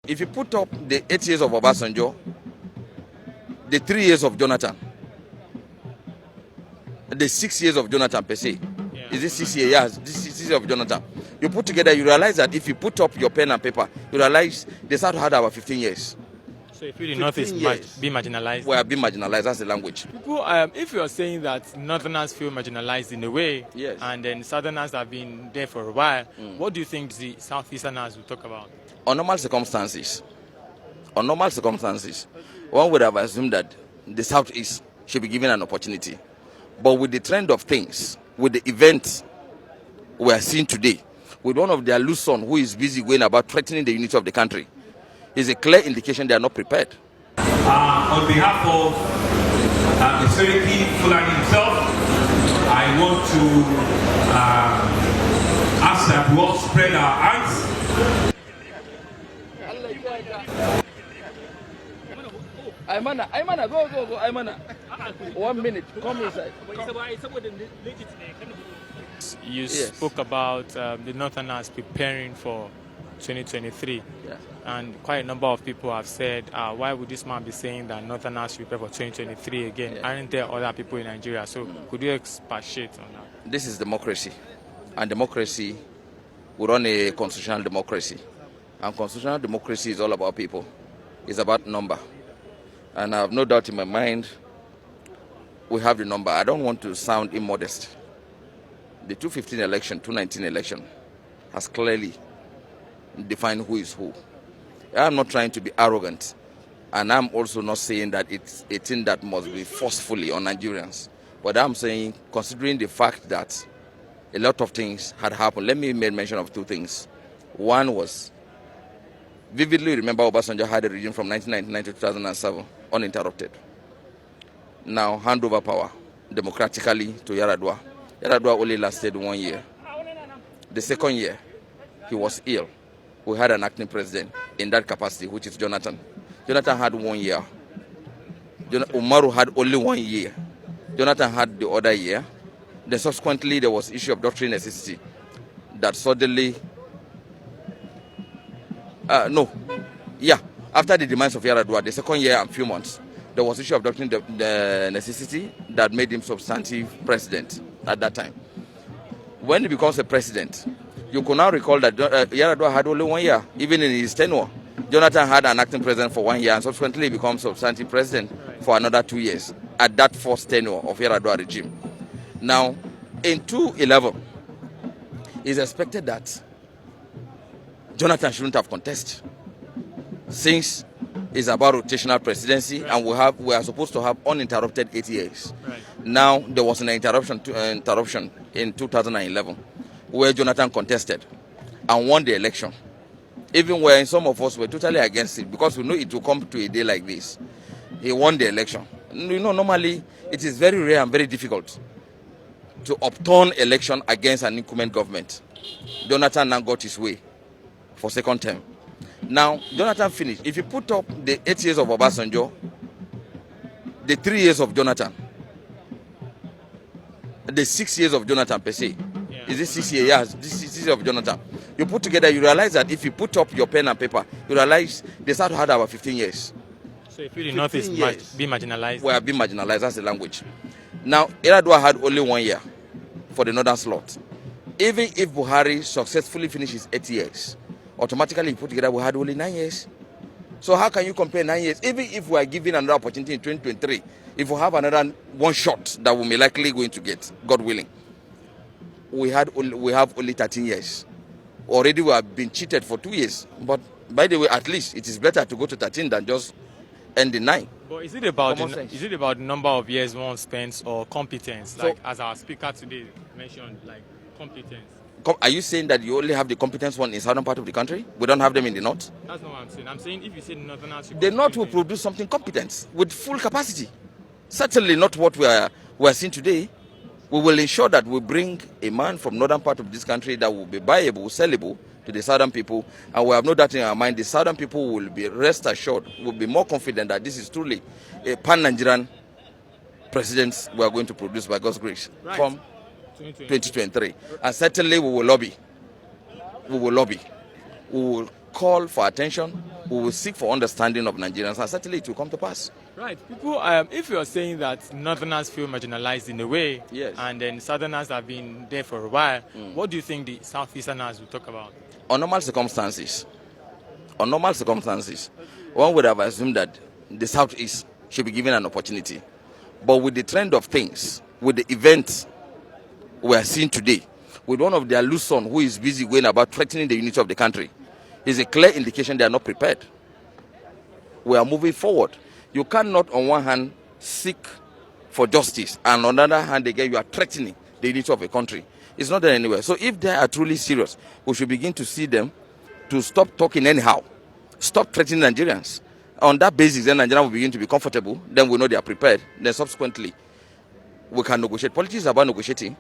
if you put up the 8 years of Obasanjo, the 3 years of Jonathan, the 6 years of Jonathan per se, is this 6 years? Yes, this 6 years of Jonathan. You put together, you realize that if you put up your pen and paper, you realize the South had about 15 years. So if the North is being marginalized? We are being marginalized, that's the language. People, if you are saying that Northerners feel marginalized in a way, yes, and then Southerners have been there for a while, what do you think the Southeasterners will talk about? On normal circumstances, one would have assumed that the Southeast should be given an opportunity. But with the trend of things, with the events we are seeing today, with one of their loose son who is busy going about threatening the unity of the country, is a clear indication they are not prepared. On behalf of the Seriki Fulani himself, I want to ask that we all spread our hands. Aymana, go, Aymana. 1 minute, come inside. You spoke about the Northerners preparing for 2023. Yeah. And quite a number of people have said, why would this man be saying that Northerners should prepare for 2023 again? Yeah. Aren't there other people in Nigeria? So could you expatiate on that? This is democracy. And democracy, we run a constitutional democracy. And constitutional democracy is all about people. It's about number. And I have no doubt in my mind, we have the number. I don't want to sound immodest. The 2015 election, 2019 election has clearly defined who is who. I'm not trying to be arrogant, and I'm also not saying that it's a thing that must be forcefully on Nigerians. But I'm saying, considering the fact that a lot of things had happened, let me make mention of two things. One was, vividly remember Obasanjo had a regime from 1999 to 2007, uninterrupted. Now hand over power democratically to Yar'Adua. Yar'Adua only lasted 1 year. The second year, he was ill. We had an acting president in that capacity, which is Jonathan. Jonathan had 1 year. Umaru had only 1 year. Jonathan had the other year. Then subsequently, there was issue of doctrine necessity that suddenly... After the demands of Yar'Adua, the second year and few months, there was issue of doctrine the necessity that made him substantive president at that time. When he becomes a president, you could now recall that Yar'Adua had only 1 year, even in his tenure. Jonathan had an acting president for 1 year and subsequently becomes substantive president for another 2 years at that first tenure of Yar'Adua regime. Now, in 2011, it's expected that Jonathan shouldn't have contested, since it's about rotational presidency, and we are supposed to have uninterrupted 8 years. Right. Now, there was an interruption in 2011 where Jonathan contested and won the election, even when some of us were totally against it because we knew it would come to a day like this. He won the election. You know, normally it is very rare and very difficult to upturn election against an incumbent government. Jonathan now got his way for second term. Now, Jonathan finished. If you put up the 8 years of Obasanjo, the 3 years of Jonathan, the 6 years of Jonathan per se, is this 6 years? Yes, this 6 years of Jonathan. You put together, you realize that if you put up your pen and paper, you realize the South had about 15 years. So if the North is being marginalized? We are being marginalized, that's the language. Now, Yar'Adua had only 1 year for the northern slot. Even if Buhari successfully finishes 8 years, automatically you put together, we had only 9 years. So how can you compare 9 years? Even if we are given another opportunity in 2023, if we have another one shot that we may likely going to get, God willing, we have only 13 years. Already we have been cheated for 2 years. But by the way, at least it is better to go to 13 than just end in 9. But is it about the number of years one spends or competence? So, like as our speaker today mentioned, like competence. Are you saying that you only have the competence one in southern part of the country? We don't have them in the north? That's not what I'm saying. I'm saying if you say northerners, the north will produce something competent with full capacity. Certainly not what we are seeing today. We will ensure that we bring a man from northern part of this country that will be buyable, sellable to the southern people. And we have no doubt in our mind the southern people will be, rest assured, will be more confident that this is truly a pan-Nigerian president we are going to produce by God's grace from 2023. And certainly we will lobby. We will call for attention. We will seek for understanding of Nigerians, and certainly it will come to pass. Right. People, if you're saying that Northerners feel marginalized in a way, Yes. and then Southerners have been there for a while, what do you think the Southeasterners will talk about? On normal circumstances, one would have assumed that the Southeast should be given an opportunity. But with the trend of things, with the events we are seeing today, with one of their loose son who is busy going about threatening the unity of the country, is a clear indication they are not prepared. We are moving forward. You cannot, on one hand, seek for justice, and on the other hand, again, you are threatening the unity of a country. It's not there anywhere. So if they are truly serious, we should begin to see them to stop talking anyhow, stop threatening Nigerians. On that basis, then Nigerians will begin to be comfortable. Then we know they are prepared. Then subsequently, we can negotiate. Politics is about negotiating.